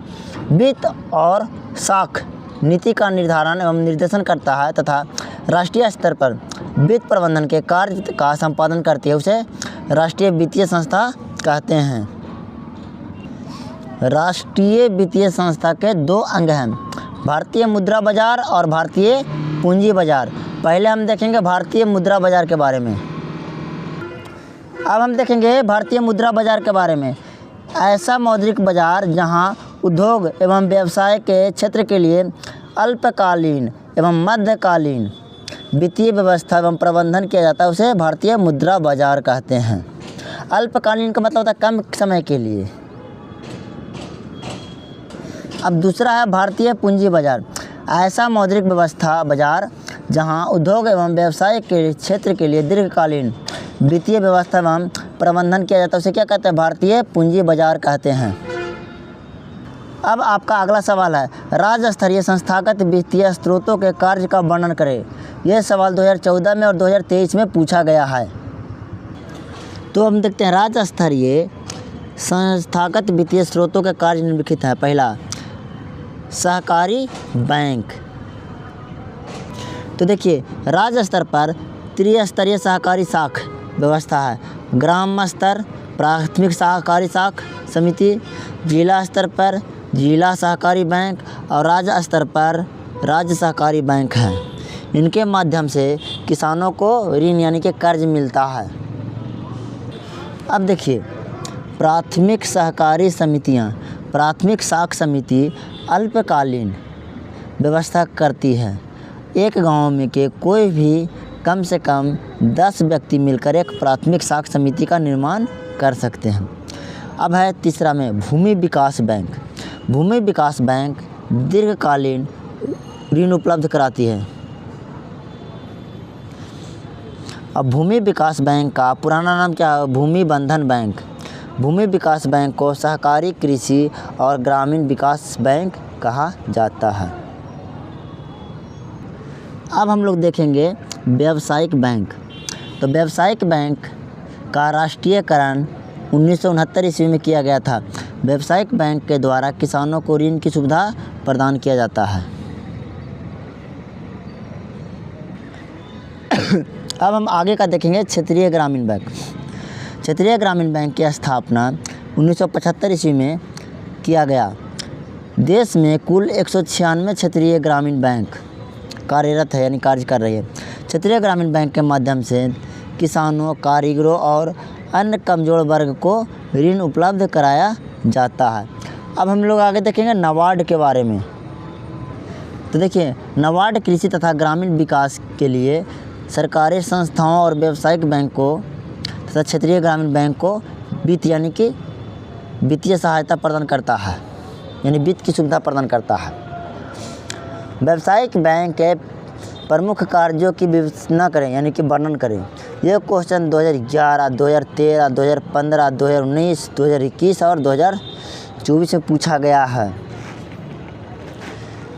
वित्त और साख नीति का निर्धारण एवं निर्देशन करता है तथा राष्ट्रीय स्तर पर वित्त प्रबंधन के कार्य का संपादन करती है, उसे राष्ट्रीय वित्तीय संस्था कहते हैं। राष्ट्रीय वित्तीय संस्था के दो अंग हैं, भारतीय मुद्रा बाजार और भारतीय पूंजी बाजार। पहले हम देखेंगे भारतीय मुद्रा बाजार के बारे में। अब हम देखेंगे भारतीय मुद्रा बाजार के बारे में। ऐसा मौद्रिक बाजार जहां उद्योग एवं व्यवसाय के क्षेत्र के लिए अल्पकालीन एवं मध्यकालीन वित्तीय व्यवस्था एवं प्रबंधन किया जाता है, उसे भारतीय मुद्रा बाजार कहते हैं। अल्पकालीन का मतलब होता है कम समय के लिए। अब दूसरा है भारतीय पूंजी बाजार। ऐसा मौद्रिक व्यवस्था बाजार जहां उद्योग एवं व्यवसाय के क्षेत्र के लिए दीर्घकालीन वित्तीय व्यवस्था एवं प्रबंधन किया जाता है, उसे क्या कहते हैं? भारतीय पूंजी बाजार कहते हैं। अब आपका अगला सवाल है राज्य स्तरीय संस्थागत वित्तीय स्रोतों के कार्य का वर्णन करें। यह सवाल 2014 में और 2023 में पूछा गया है। तो हम देखते हैं राज्य स्तरीय संस्थागत वित्तीय स्रोतों के कार्य निम्नलिखित है। पहला, सहकारी बैंक। तो देखिए, राज्य स्तर पर त्रिस्तरीय सहकारी साख व्यवस्था है। ग्राम स्तर प्राथमिक सहकारी साख समिति, जिला स्तर पर जिला सहकारी बैंक और राज्य स्तर पर राज्य सहकारी बैंक है। इनके माध्यम से किसानों को ऋण यानी कि कर्ज मिलता है। अब देखिए, प्राथमिक सहकारी समितियां, प्राथमिक साख समिति अल्पकालीन व्यवस्था करती है एक गांव में के कोई भी कम से कम 10 व्यक्ति मिलकर एक प्राथमिक साख समिति का निर्माण कर सकते हैं। अब है तीसरा में भूमि विकास बैंक। भूमि विकास बैंक दीर्घकालीन ऋण उपलब्ध कराती है। अब भूमि विकास बैंक का पुराना नाम क्या है? भूमि बंधन बैंक। भूमि विकास बैंक को सहकारी कृषि और ग्रामीण विकास बैंक कहा जाता है। अब हम लोग देखेंगे व्यावसायिक बैंक। तो व्यावसायिक बैंक का राष्ट्रीयकरण 1969 ईस्वी में किया गया था। व्यावसायिक बैंक के द्वारा किसानों को ऋण की सुविधा प्रदान किया जाता है। अब हम आगे का देखेंगे क्षेत्रीय ग्रामीण बैंक। क्षेत्रीय ग्रामीण बैंक की स्थापना 1975 ईस्वी में किया गया। देश में कुल 196 क्षेत्रीय ग्रामीण बैंक कार्यरत है, यानी कार्य कर रही है। क्षेत्रीय ग्रामीण बैंक के माध्यम से किसानों, कारीगरों और अन्य कमज़ोर वर्ग को ऋण उपलब्ध कराया जाता है। अब हम लोग आगे देखेंगे नाबार्ड के बारे में। तो देखिए, नाबार्ड कृषि तथा ग्रामीण विकास के लिए सरकारी संस्थाओं और व्यावसायिक बैंकों तथा क्षेत्रीय ग्रामीण बैंक को वित्त यानी कि वित्तीय सहायता प्रदान करता है, यानी वित्त की सुविधा प्रदान करता है। व्यावसायिक बैंक के प्रमुख कार्यों की विवेचना करें, यानी कि वर्णन करें। यह क्वेश्चन 2011, 2013, 2015, 2019, 2021 और 2024 में पूछा गया है।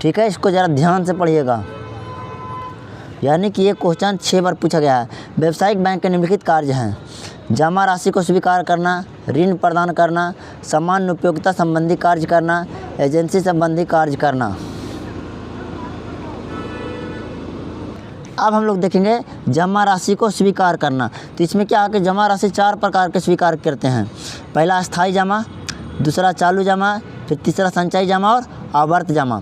ठीक है, इसको ज़रा ध्यान से पढ़िएगा। यानी कि ये क्वेश्चन 6 बार पूछा गया है। व्यावसायिक बैंक के निम्नलिखित कार्य हैं: जमा राशि को स्वीकार करना, ऋण प्रदान करना, सामान्य उपयोगिता संबंधी कार्य करना, एजेंसी संबंधी कार्य करना। अब हम लोग देखेंगे जमा राशि को स्वीकार करना। तो इसमें क्या है कि जमा राशि 4 प्रकार के स्वीकार करते हैं। पहला अस्थायी जमा, दूसरा चालू जमा, फिर तीसरा संचयी जमा और आवर्त जमा।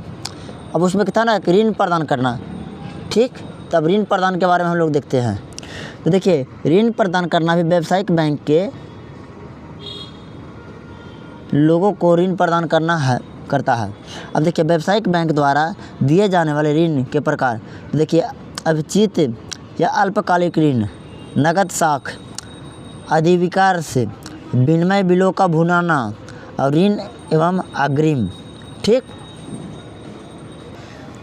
अब उसमें क्या था ना कि ऋण प्रदान करना। ठीक, तब ऋण प्रदान के बारे में हम लोग देखते हैं। तो देखिए, ऋण प्रदान करना भी व्यावसायिक बैंक के लोगों को ऋण प्रदान करता है। अब देखिए, व्यावसायिक बैंक द्वारा दिए जाने वाले ऋण के प्रकार। तो देखिए, अभिचित या अल्पकालिक ऋण, नगद साख, अधिविकार से, विनिमय बिलों का भुनाना और ऋण एवं अग्रिम। ठीक,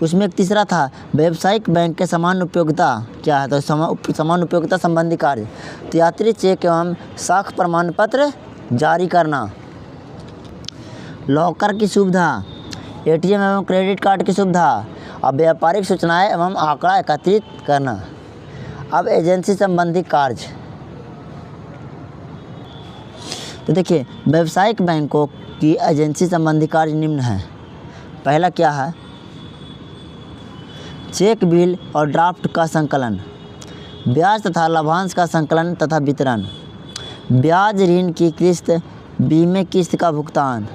उसमें एक तीसरा था व्यावसायिक बैंक के समान उपयोगिता क्या है? तो समान उपयोगिता संबंधी कार्य। तो यात्री चेक एवं साख प्रमाण पत्र जारी करना, लॉकर की सुविधा, एटीएम एवं क्रेडिट कार्ड की सुविधा, अब व्यापारिक सूचनाएं एवं आंकड़ा एकत्रित करना। अब एजेंसी संबंधी कार्य। तो देखिए, व्यावसायिक बैंकों की एजेंसी संबंधी कार्य निम्न है। पहला क्या है? चेक, बिल और ड्राफ्ट का संकलन, ब्याज तथा लाभांश का संकलन तथा वितरण, ब्याज, ऋण की किस्त, बीमे किस्त का भुगतान,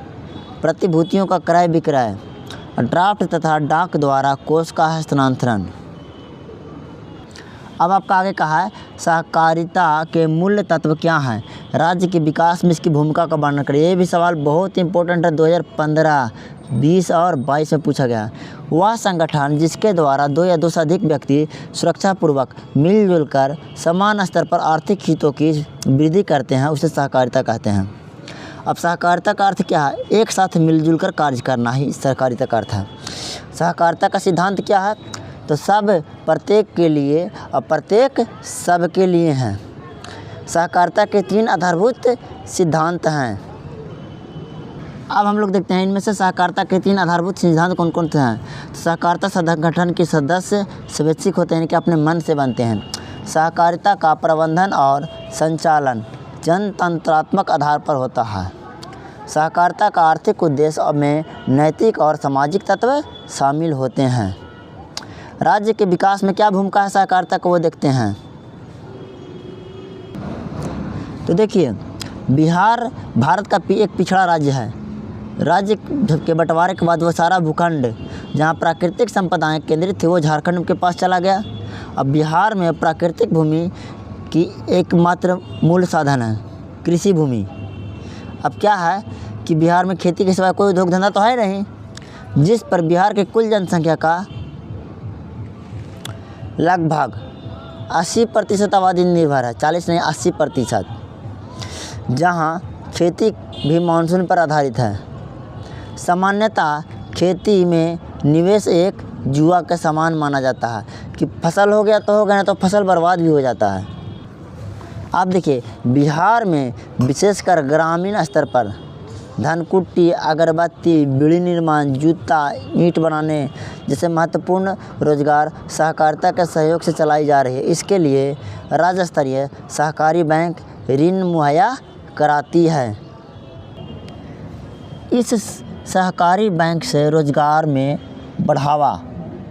प्रतिभूतियों का क्रय विक्रय, ड्राफ्ट तथा डाक द्वारा कोष का हस्तांतरण। अब आपका आगे कहा है सहकारिता के मूल तत्व क्या हैं? राज्य के विकास में इसकी भूमिका का वर्णन करें। ये भी सवाल बहुत इंपॉर्टेंट है, 2015, 20 और 22 में पूछा गया। वह संगठन जिसके द्वारा 2 या 2 से अधिक व्यक्ति सुरक्षापूर्वक मिलजुल कर समान स्तर पर आर्थिक हितों की वृद्धि करते हैं, उसे सहकारिता कहते हैं। अब सहकारिता का अर्थ क्या है? एक साथ मिलजुल कर कार्य करना ही सहकारिता का अर्थ है। सहकारिता का सिद्धांत क्या है? तो सब प्रत्येक के लिए और प्रत्येक सब के लिए हैं। सहकारिता के 3 आधारभूत सिद्धांत हैं। अब हम लोग देखते हैं इनमें से सहकारिता के 3 आधारभूत सिद्धांत कौन कौन से हैं। तो सहकारिता संगठन के सदस्य स्वैच्छिक होते हैं, यानी कि अपने मन से बनते हैं। सहकारिता का प्रबंधन और संचालन जनतंत्रात्मक आधार पर होता है। सहकारिता का आर्थिक उद्देश्य में नैतिक और सामाजिक तत्व शामिल होते हैं। राज्य के विकास में क्या भूमिका है सहकारिता को, वो देखते हैं। तो देखिए, बिहार भारत का एक पिछड़ा राज्य है। राज्य के बंटवारे के बाद वो सारा भूखंड जहाँ प्राकृतिक संपदाएं केंद्रित थी वो झारखंड के पास चला गया। अब बिहार में प्राकृतिक भूमि की एकमात्र मूल साधन है कृषि भूमि। अब क्या है कि बिहार में खेती के सिवाय कोई उद्योग धंधा तो है नहीं, जिस पर बिहार के कुल जनसंख्या का लगभग 80% आबादी निर्भर है, 40 नहीं 80%, जहाँ खेती भी मानसून पर आधारित है। सामान्यतः खेती में निवेश एक जुआ के समान माना जाता है कि फसल हो गया तो हो गया, नहीं तो फसल बर्बाद भी हो जाता है। आप देखिए बिहार में विशेषकर ग्रामीण स्तर पर धनकुट्टी, अगरबत्ती, बीड़ी निर्माण, जूता, ईंट बनाने जैसे महत्वपूर्ण रोजगार सहकारिता के सहयोग से चलाई जा रही है। इसके लिए राज्य स्तरीय सहकारी बैंक ऋण मुहैया कराती है। इस सहकारी बैंक से रोजगार में बढ़ावा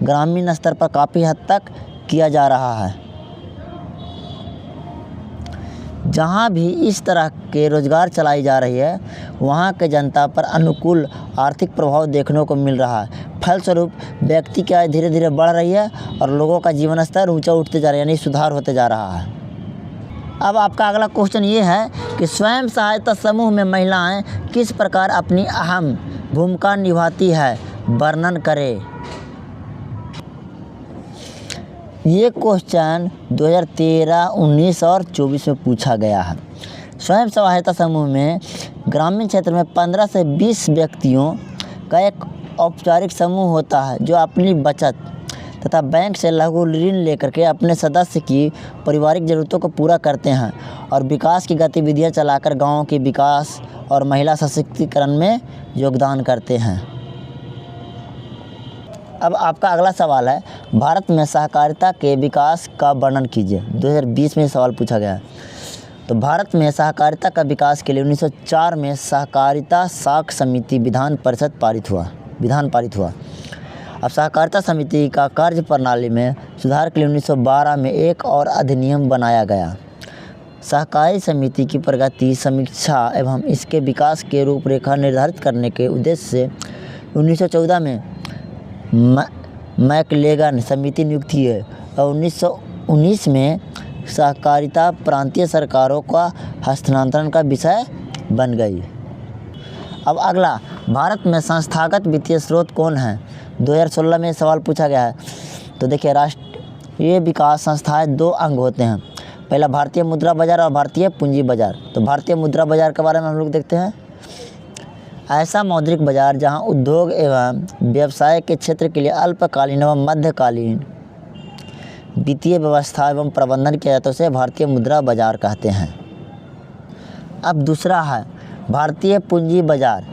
ग्रामीण स्तर पर काफ़ी हद तक किया जा रहा है। जहाँ भी इस तरह के रोजगार चलाई जा रही है वहाँ के जनता पर अनुकूल आर्थिक प्रभाव देखने को मिल रहा है। फलस्वरूप व्यक्ति की आय धीरे धीरे बढ़ रही है और लोगों का जीवन स्तर ऊंचा उठते जा रहा है, यानी सुधार होते जा रहा है। अब आपका अगला क्वेश्चन ये है कि स्वयं सहायता समूह में महिलाएं किस प्रकार अपनी अहम भूमिका निभाती है, वर्णन करें। ये क्वेश्चन 2013, 19 और 24 में पूछा गया है। स्वयं सहायता समूह में ग्रामीण क्षेत्र में 15 से 20 व्यक्तियों का एक औपचारिक समूह होता है जो अपनी बचत तथा बैंक से लघु ऋण लेकर के अपने सदस्य की पारिवारिक ज़रूरतों को पूरा करते हैं और विकास की गतिविधियां चलाकर गाँव के विकास और महिला सशक्तिकरण में योगदान करते हैं। अब आपका अगला सवाल है, भारत में सहकारिता के विकास का वर्णन कीजिए। 2020 में सवाल पूछा गया है। तो भारत में सहकारिता का विकास के लिए 1904 में सहकारिता साख समिति विधान पारित हुआ। अब सहकारिता समिति का कार्य प्रणाली में सुधार के लिए 1912 में एक और अधिनियम बनाया गया। सहकारी समिति की प्रगति समीक्षा एवं इसके विकास के रूपरेखा निर्धारित करने के उद्देश्य से 1914 में मैकलेगन समिति नियुक्त की है और 1919 में सहकारिता प्रांतीय सरकारों का हस्तांतरण का विषय बन गई। अब अगला, भारत में संस्थागत वित्तीय स्रोत कौन है। 2016 में सवाल पूछा गया है। तो देखिए राष्ट्रीय विकास संस्थाएं 2 अंग होते हैं, पहला भारतीय मुद्रा बाजार और भारतीय पूंजी बाजार। तो भारतीय मुद्रा बाजार के बारे में हम लोग देखते हैं। ऐसा मौद्रिक बाजार जहां उद्योग एवं व्यवसाय के क्षेत्र के लिए अल्पकालीन एवं मध्यकालीन वित्तीय व्यवस्था एवं प्रबंधन किया जाता है उसे भारतीय मुद्रा बाजार कहते हैं। अब दूसरा है भारतीय पूंजी बाजार।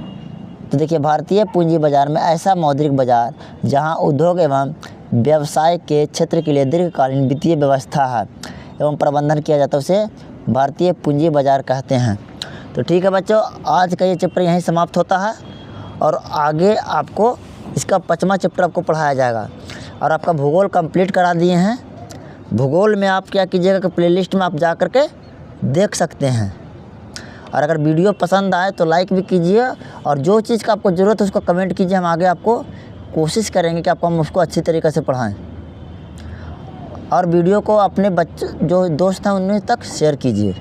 तो देखिए भारतीय पूंजी बाजार में ऐसा मौद्रिक बाजार जहां उद्योग एवं व्यवसाय के क्षेत्र के लिए दीर्घकालीन वित्तीय व्यवस्था है एवं प्रबंधन किया जाता है उसे भारतीय पूंजी बाजार कहते हैं। तो ठीक है बच्चों, आज का ये चैप्टर यहीं समाप्त होता है और आगे आपको इसका 5वां चैप्टर आपको पढ़ाया जाएगा। और आपका भूगोल कंप्लीट करा दिए हैं। भूगोल में आप क्या कीजिएगा कि प्लेलिस्ट में आप जा कर के देख सकते हैं। और अगर वीडियो पसंद आए तो लाइक भी कीजिए और जो चीज़ का आपको ज़रूरत है उसको कमेंट कीजिए। हम आगे आपको कोशिश करेंगे कि हम उसको अच्छी तरीक़े से पढ़ाएँ। और वीडियो को अपने बच्चे जो दोस्त हैं उनमें तक शेयर कीजिए।